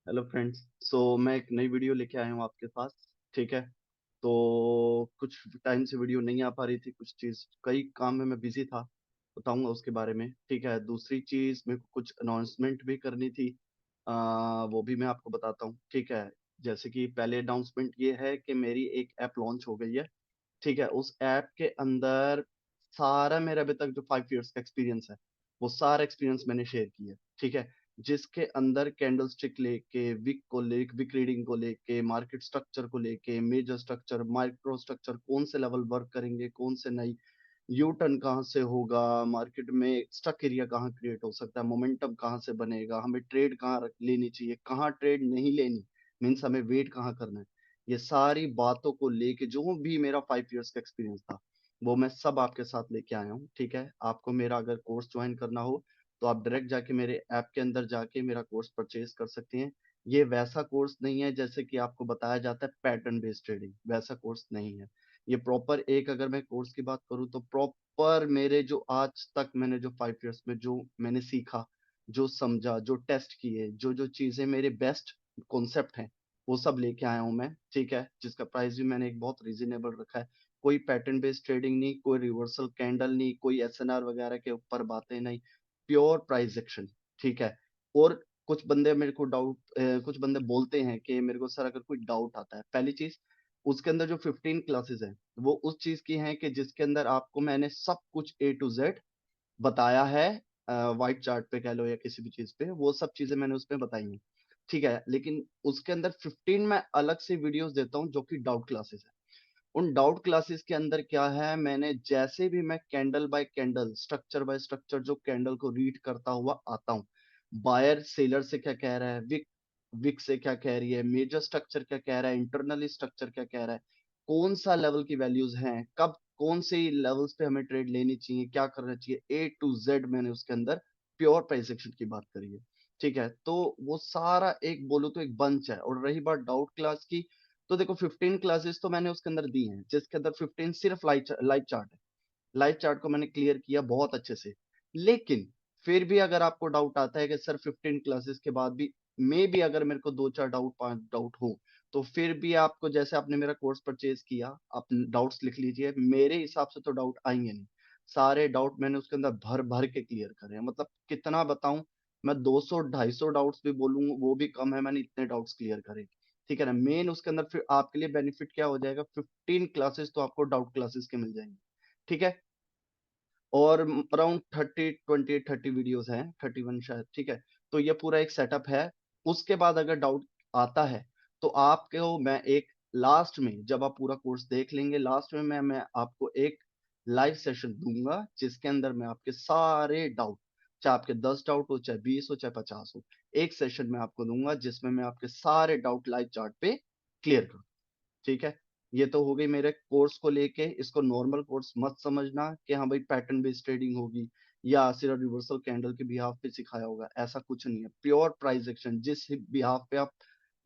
Hello friends. मैं एक नई वीडियो लेके आया हूँ आपके पास। ठीक है। तो कुछ टाइम से वीडियो नहीं आ पा रही थी, कुछ चीज़ कई काम में मैं बिजी था। बताऊंगा उसके बारे में। ठीक है। दूसरी चीज़ मेरे को कुछ अनाउंसमेंट भी करनी थी। वो भी मैं आपको बताता हूँ। ठीक है। जैसे कि पहले अनाउंसमेंट ये है कि मेरी एक ऐप लॉन्च हो गई है। ठीक है। उस ऐप के अंदर सारा मेरा अभी तक जो 5 इयर्स का एक्सपीरियंस है, वो सारा एक्सपीरियंस मैंने शेयर किया है। ठीक है। जिसके अंदर कैंडल स्टिक लेके, विक रीडिंग को लेके, मार्केट स्ट्रक्चर को लेके, मेजर स्ट्रक्चर, माइक्रो स्ट्रक्चर, कौन से लेवल वर्क करेंगे, कौन से नहीं, यू टर्न कहाँ से होगा, मार्केट में स्टक एरिया कहाँ क्रिएट हो सकता है, मोमेंटम कहाँ से बनेगा, हमें ट्रेड कहाँ लेनी चाहिए, कहाँ ट्रेड नहीं लेनी, मीन्स हमें वेट कहाँ करना है। ये सारी बातों को लेके जो भी मेरा 5 इयर्स का एक्सपीरियंस था, वो मैं सब आपके साथ लेके आया हूँ। ठीक है। आपको मेरा अगर कोर्स ज्वाइन करना हो तो आप डायरेक्ट जाके मेरे ऐप के अंदर जाके मेरा कोर्स परचेज कर सकते हैं। ये वैसा कोर्स नहीं है जैसे कि आपको बताया जाता है पैटर्न बेस्ड ट्रेडिंग, वैसा कोर्स नहीं है। ये प्रॉपर एक, अगर मैं कोर्स की बात करूँ तो प्रॉपर मेरे जो आज तक मैंने जो 5 इयर्स में जो मैंने सीखा, जो समझा, जो टेस्ट किए, जो जो चीजें मेरे बेस्ट कॉन्सेप्ट हैं, वो सब लेके आया हूँ मैं। ठीक है। जिसका प्राइस भी मैंने एक बहुत रीजनेबल रखा है। कोई पैटर्न बेस्ड ट्रेडिंग नहीं, कोई रिवर्सल कैंडल नहीं, कोई एसएनआर वगैरह के ऊपर बातें नहीं, प्योर प्राइस एक्शन। ठीक है। और कुछ बंदे मेरे को कुछ बंदे बोलते हैं कि मेरे को सर अगर कोई डाउट आता है, पहली चीज उसके अंदर जो 15 क्लासेस हैं वो उस चीज की हैं कि जिसके अंदर आपको मैंने सब कुछ A to Z बताया है। व्हाइट चार्ट पे कह लो या किसी भी चीज पे, वो सब चीजें मैंने उसमें बताई हैं। ठीक है। लेकिन उसके अंदर 15 मैं अलग से वीडियोस देता हूँ जो कि डाउट क्लासेस है। उन डाउट क्लासेस के अंदर क्या है, मैंने जैसे भी मैं candle bye candle, structure bye structure जो कैंडल को रीड करता हुआ आता हूँ, बायर सेलर से क्या कह रहा है, विक विक से क्या कह रही है, मेजर स्ट्रक्चर क्या कह रहा है, इंटरनली स्ट्रक्चर क्या कह रहा है, कौन सा लेवल की वैल्यूज हैं, कब कौन से लेवल्स पे हमें ट्रेड लेनी चाहिए, क्या करना चाहिए, A to Z मैंने उसके अंदर प्योर प्राइस एक्शन की बात करी है। ठीक है। तो वो सारा एक बोलो तो एक बंच है। और रही बात डाउट क्लास की, तो देखो 15 क्लासेस तो मैंने उसके अंदर दी हैं, जिसके अंदर 15 सिर्फ लाइव चार्ट है। लाइव चार्ट को मैंने क्लियर किया बहुत अच्छे से। लेकिन फिर भी अगर आपको डाउट आता है कि सर 15 क्लासेस के बाद भी मे भी अगर मेरे को दो चार डाउट, पांच डाउट हो, तो फिर भी आपको, जैसे आपने मेरा कोर्स परचेज किया, आप डाउट्स लिख लीजिए, मेरे हिसाब से तो डाउट आएंगे नहीं। सारे डाउट मैंने उसके अंदर भर भर के क्लियर करे हैं। मतलब कितना बताऊं, मैं 200 250 डाउट्स भी बोलूँ वो भी कम है, मैंने इतने डाउट्स क्लियर करे। ठीक है ना। मेन उसके अंदर फिर आपके लिए बेनिफिट क्या हो जाएगा, 15 क्लासेस तो आपको डाउट क्लासेस के मिल जाएंगे। ठीक है। और अराउंड 30 वीडियोस हैं, 31 शायद। ठीक है। तो ये पूरा एक सेटअप है। उसके बाद अगर डाउट आता है तो आपको मैं एक लास्ट में, जब आप पूरा कोर्स देख लेंगे, लास्ट में मैं आपको एक लाइव सेशन दूंगा जिसके अंदर मैं आपके सारे डाउट, चाहे आपके 10 डाउट हो, चाहे 20 हो, चाहे 50 हो, एक सेशन में आपको दूंगा जिसमें मैं आपके सारे डाउट लाइव चार्ट पे क्लियर करूँ। ठीक है। ये तो हो गई मेरे कोर्स को लेके। इसको नॉर्मल कोर्स मत समझना कि हाँ भाई पैटर्न बेस्ड ट्रेडिंग होगी या सिर्फ रिवर्सल कैंडल के बिहाफ पे सिखाया होगा, ऐसा कुछ नहीं है। प्योर प्राइस एक्शन, जिस बिहाफ पे आप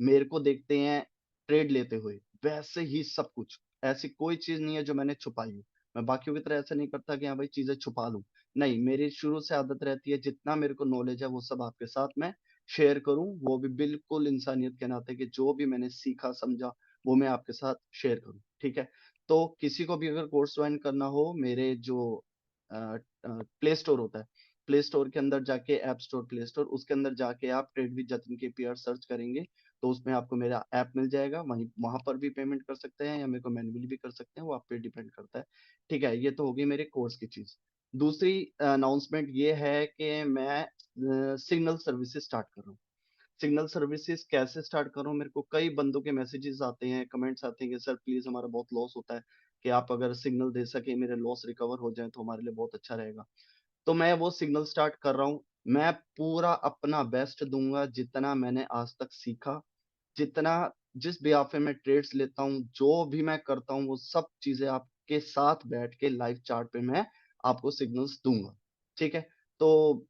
मेरे को देखते हैं ट्रेड लेते हुए, वैसे ही सब कुछ। ऐसी कोई चीज नहीं है जो मैंने छुपाई हो। मैं बाकियों की तरह ऐसा नहीं करता कि हाँ भाई चीजें छुपा लूं। नहीं, मेरी शुरू से आदत रहती है जितना मेरे को नॉलेज है वो सब आपके साथ मैं शेयर करूं, वो भी बिल्कुल इंसानियत के नाते कि जो भी मैंने सीखा समझा वो मैं आपके साथ शेयर करूं। ठीक है। तो किसी को भी अगर कोर्स ज्वाइन करना हो, मेरे जो प्ले स्टोर होता है, प्ले स्टोर के अंदर जाके, ऐप स्टोर, प्ले स्टोर, उसके अंदर जाके आप ट्रेड विद जतिन के पीआर सर्च करेंगे तो उसमें आपको मेरा ऐप मिल जाएगा। वहीं वहां पर भी पेमेंट कर सकते हैं या मेरे को मैन्युअली भी कर सकते हैं, वो आप पे डिपेंड करता है। ठीक है। ये तो होगी मेरे कोर्स की चीज। दूसरी अनाउंसमेंट ये है कि मैं सिग्नल सर्विसेज स्टार्ट कर रहा हूँ। सिग्नल सर्विसेज कैसे स्टार्ट करूं, मेरे को कई बंदों के मैसेजेस आते हैं, कमेंट्स आते हैं कि सर प्लीज हमारा बहुत लॉस होता है, कि आप अगर सिग्नल दे सके मेरे लॉस रिकवर हो जाए तो हमारे लिए बहुत अच्छा रहेगा। तो मैं वो सिग्नल स्टार्ट कर रहा हूँ। मैं पूरा अपना बेस्ट दूंगा, जितना मैंने आज तक सीखा, जितना, जिस भी पे मैं ट्रेड्स लेता हूँ, जो भी मैं करता हूँ, वो सब चीजें आपके साथ बैठ के लाइव चार्ट पे मैं आपको सिग्नल्स दूंगा। ठीक है। तो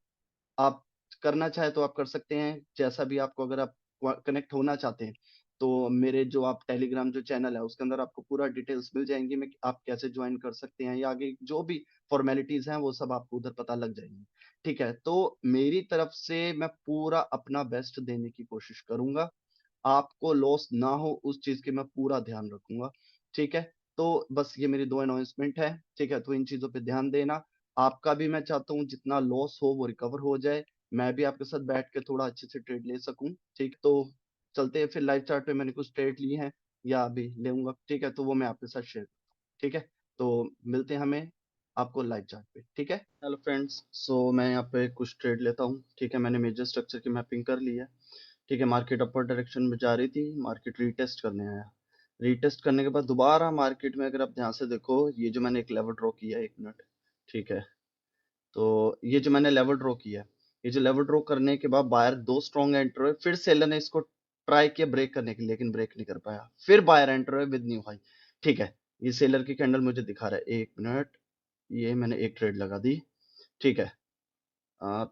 आप करना चाहे तो आप कर सकते हैं, जैसा भी आपको, अगर आप कनेक्ट होना चाहते हैं तो मेरे जो आप टेलीग्राम जो चैनल है उसके अंदर आपको पूरा डिटेल्स मिल जाएंगी, मैं आप कैसे ज्वाइन कर सकते हैं या आगे जो भी फॉर्मेलिटीज हैं वो सब आपको उधर पता लग जाएंगी। ठीक है, तो मेरी तरफ से मैं पूरा अपना बेस्ट देने की कोशिश करूंगा, आपको लॉस ना हो उस चीज की मैं पूरा ध्यान रखूंगा। ठीक है, तो बस ये मेरी दो अनाउंसमेंट है। ठीक है, तो इन चीजों पे ध्यान देना। आपका भी मैं चाहता हूँ जितना लॉस हो वो रिकवर हो जाए, मैं भी आपके साथ बैठ के थोड़ा अच्छे से ट्रेड ले सकूं। ठीक, तो चलते हैं फिर लाइव चार्ट पे। मैंने कुछ ट्रेड लिए हैं या अभी लेऊंगा, ठीक है, तो वो मैं आपके साथ शेयर। ठीक है, तो मिलते हैं हमें आपको लाइव चार्ट पे। ठीक है, हेलो फ्रेंड्स, सो मैं यहाँ पे कुछ ट्रेड लेता हूँ। ठीक है, मैंने मेजर स्ट्रक्चर की मैपिंग कर ली है। ठीक है, मार्केट अपर डायरेक्शन में जा रही थी, मार्केट रीटेस्ट करने आया। रीटेस्ट करने के बाद दोबारा मार्केट में अगर आप ध्यान से देखो, ये जो मैंने एक लेवल ड्रॉ किया है, 1 मिनट। ठीक है, तो ये जो मैंने लेवल ड्रॉ किया है, ये जो लेवल ड्रॉ करने के बाद बायर दो स्ट्रॉन्ग एंटर हुए, फिर सेलर ने इसको ट्राई किया ब्रेक करने के लिए, लेकिन ब्रेक नहीं कर पाया, फिर बायर एंटर हुए विद न्यू हाई। ठीक है, ये सेलर की कैंडल मुझे दिखा रहा है, 1 मिनट, ये मैंने एक ट्रेड लगा दी। ठीक है,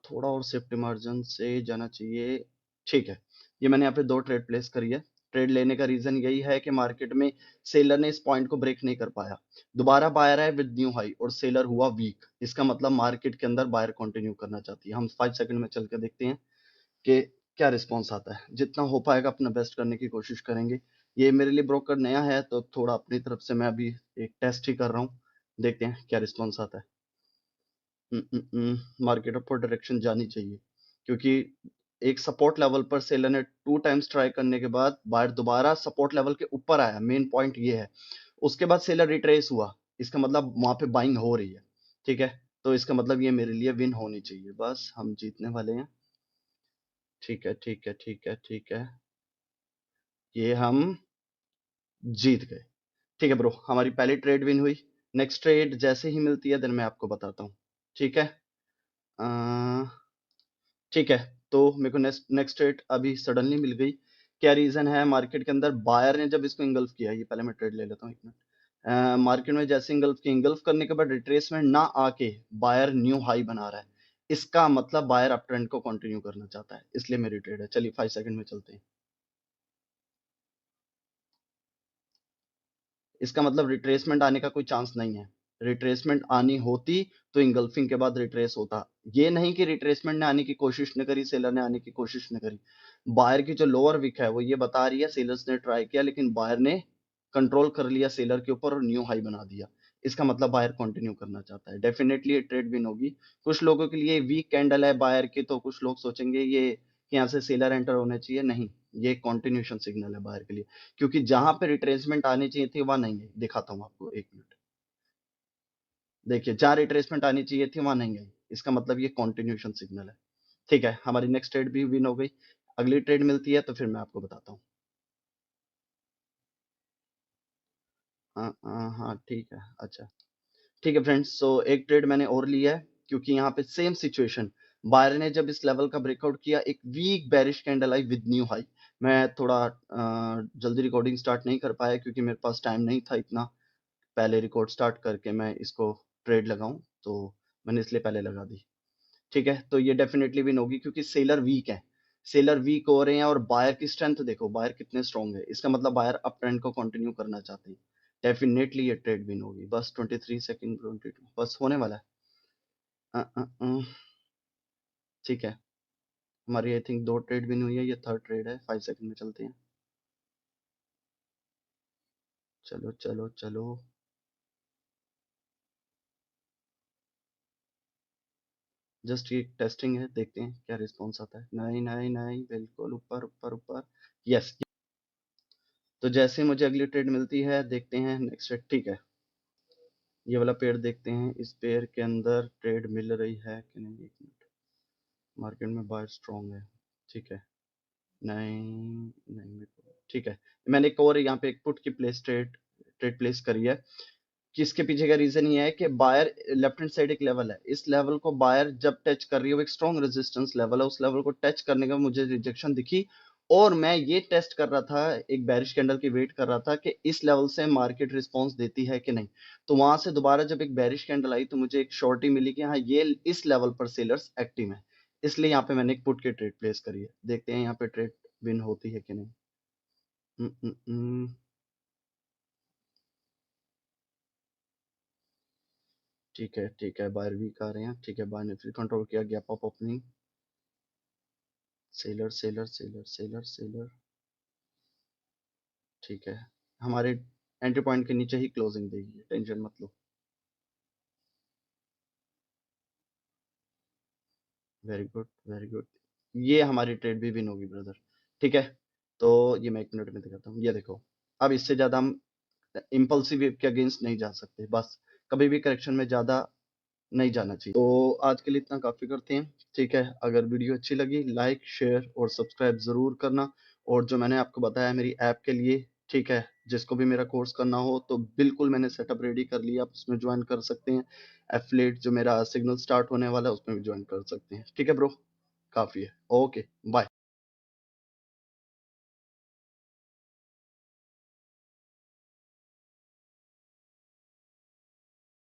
थोड़ा और सेफ्टी मार्जिन से जाना चाहिए। ठीक है, ये मैंने यहाँ पे दो ट्रेड प्लेस करी है। ट्रेड लेने का रीजन यही है कि मार्केट में सेलर ने इस पॉइंट को ब्रेक नहीं कर पाया, दोबारा बायर आया विद न्यू हाई और सेलर हुआ वीक। इसका मतलब मार्केट के अंदर बायर कंटिन्यू करना चाहती है। हम 5 सेकंड में चल के देखते हैं कि क्या रिस्पॉन्स आता है। जितना हो पाएगा अपना बेस्ट करने की कोशिश करेंगे। ये मेरे लिए ब्रोकर नया है तो थोड़ा अपनी तरफ से मैं अभी एक टेस्ट ही कर रहा हूँ, देखते हैं क्या रिस्पॉन्स आता है। मार्केट अपर डायरेक्शन जानी चाहिए, क्योंकि एक सपोर्ट लेवल पर सेलर ने 2 टाइम्स ट्राई करने के बाद बायर दोबारा सपोर्ट लेवल के ऊपर आया, मेन पॉइंट ये है। उसके बाद सेलर रिट्रेस हुआ, इसका मतलब वहां पे बाइंग हो रही है। ठीक है, तो इसका मतलब ये मेरे लिए विन होनी चाहिए, बस हम जीतने वाले हैं। ठीक है, ठीक है, ठीक है, ठीक है, ये हम जीत गए। ठीक है ब्रो, हमारी पहली ट्रेड विन हुई। नेक्स्ट ट्रेड जैसे ही मिलती है देन मैं आपको बताता हूँ। ठीक है, ठीक है, तो मेरे को नेक्स्ट नेक्स्ट ट्रेड अभी सडनली मिल गई। क्या रीजन है, मार्केट के अंदर बायर ने जब इसको इंगल्फ किया, ये पहले मैं ट्रेड ले लेता हूँ 1 मिनट। मार्केट में जैसे इंगल्फ करने के बाद रिट्रेसमेंट ना आके बायर न्यू हाई बना रहा है, इसका मतलब बायर अप ट्रेंड को कंटिन्यू करना चाहता है, इसलिए मेरी ट्रेड है। चलिए 5 सेकंड में चलते हैं। इसका मतलब रिट्रेसमेंट आने का कोई चांस नहीं है। रिट्रेसमेंट आनी होती तो इंगल्फिंग के बाद रिट्रेस होता। ये नहीं कि रिट्रेसमेंट ने आने की कोशिश न करी, सेलर ने आने की कोशिश न करी। बायर की जो लोअर विक है वो ये बता रही है सेलर्स ने ट्राई किया लेकिन बायर ने कंट्रोल कर लिया सेलर के ऊपर और न्यू हाई बना दिया। इसका मतलब बायर कंटिन्यू करना चाहता है, डेफिनेटली ये ट्रेड विन होगी। कुछ लोगों के लिए वीक कैंडल है बायर की, तो कुछ लोग सोचेंगे ये कि यहाँ से सेलर एंटर होने चाहिए, नहीं, ये कंटिन्यूशन सिग्नल है बायर के लिए, क्योंकि जहां पे रिट्रेसमेंट आनी चाहिए थी वहां नहीं है। दिखाता हूँ आपको, 1 मिनट। देखिए, जहां रिट्रेसमेंट आनी चाहिए थी वहां नहीं आई, इसका मतलब ये कंटिन्यूशन सिग्नल है। ठीक है, हमारी नेक्स्ट ट्रेड भी विन हो गई। अगली ट्रेड मिलती है तो फिर मैं आपको बताता हूँ। हाँ हाँ हाँ, ठीक है, अच्छा। ठीक है फ्रेंड्स, सो एक ट्रेड मैंने और लिया है, क्योंकि यहाँ पे सेम सिचुएशन, बायर ने जब इस लेवल का ब्रेकआउट किया, एक week bearish candle I with new high. मैं थोड़ा जल्दी रिकॉर्डिंग स्टार्ट नहीं कर पाया क्योंकि मेरे पास टाइम नहीं था इतना पहले रिकॉर्ड स्टार्ट करके मैं इसको ट्रेड लगाऊं, तो मैंने इसलिए पहले लगा दी। ठीक है, तो ये डेफिनेटली विन होगी क्योंकि सेलर वीक है। सेलर वीक हो रहे हैं और बायर की स्ट्रेंथ देखो, बायर कितने स्ट्रांग है, इसका मतलब बायर अप ट्रेंड को कंटिन्यू करना चाहते हैं। डेफिनेटली ये ट्रेड विन होगी, बस 23 सेकंड, 22, बस होने वाला है। अ, अ, अ, ठीक है, हमारी आई थिंक दो ट्रेड विन हुई है, ये थर्ड ट्रेड है। 5 सेकंड में चलते हैं। चलो चलो चलो, जस्ट ये टेस्टिंग है, देखते हैं क्या रिस्पॉन्स आता है। नहीं नहीं नहीं, बिल्कुल ऊपर ऊपर ऊपर, यस। तो जैसे ही मुझे अगली ट्रेड मिलती है देखते हैं नेक्स्ट ट्रेड। ठीक है, ये वाला पेड़ देखते हैं, इस पेड़ के अंदर ट्रेड मिल रही है कि नहीं। 1 मिनट, मार्केट में बाय स्ट्रॉन्ग है। ठीक है, नहीं नहीं मेरे को, ठीक है, मैंने एक और यहाँ पे एक पुट की प्लेस ट्रेड ट्रेड प्लेस करी है। जिसके पीछे का रीजन ये है कि बायर लेफ्ट हैंड साइड एक लेवल है, इस लेवल को बायर जब टच कर रही है वो एक स्ट्रॉन्ग रेजिस्टेंस लेवल है, उस लेवल को टच करने का मुझे रिजेक्शन दिखी। और मैं ये टेस्ट कर रहा था, एक बेरिश कैंडल की वेट कर रहा था कि इस लेवल से मार्केट रिस्पॉन्स देती है कि नहीं। तो वहां से दोबारा जब एक बेरिश कैंडल आई तो मुझे एक शॉर्टी मिली कि हाँ ये इस लेवल पर सेलर्स एक्टिव है, इसलिए यहाँ पे मैंने एक पुट की ट्रेड प्लेस करी है। देखते हैं यहाँ पे ट्रेड विन होती है कि नहीं। हम्म, हम्म, हम्म, ठीक है, बायर वीक आ रहे हैं, ठीक है, बाय ने फिर कंट्रोल किया, gap up opening, seller seller seller seller seller, ठीक है, हमारे एंट्री पॉइंट के नीचे ही क्लोजिंग देगी, टेंशन मत लो। Very good, very good. ये हमारी ट्रेड भी विन होगी ब्रदर, ठीक है। तो ये मैं 1 मिनट में दिखाता हूँ, ये देखो। अब इससे ज्यादा हम इम्पल्सिव वेव के अगेंस्ट नहीं जा सकते, बस कभी भी करेक्शन में ज्यादा नहीं जाना चाहिए। तो आज के लिए इतना काफी करते हैं, ठीक है। अगर वीडियो अच्छी लगी, लाइक शेयर और सब्सक्राइब जरूर करना। और जो मैंने आपको बताया मेरी ऐप के लिए, ठीक है, जिसको भी मेरा कोर्स करना हो तो बिल्कुल मैंने सेटअप रेडी कर लिया, आप उसमें ज्वाइन कर सकते हैं। एफिलिएट जो मेरा सिग्नल स्टार्ट होने वाला है उसमें भी ज्वाइन कर सकते हैं, ठीक है ब्रो। काफी है, ओके, बाय।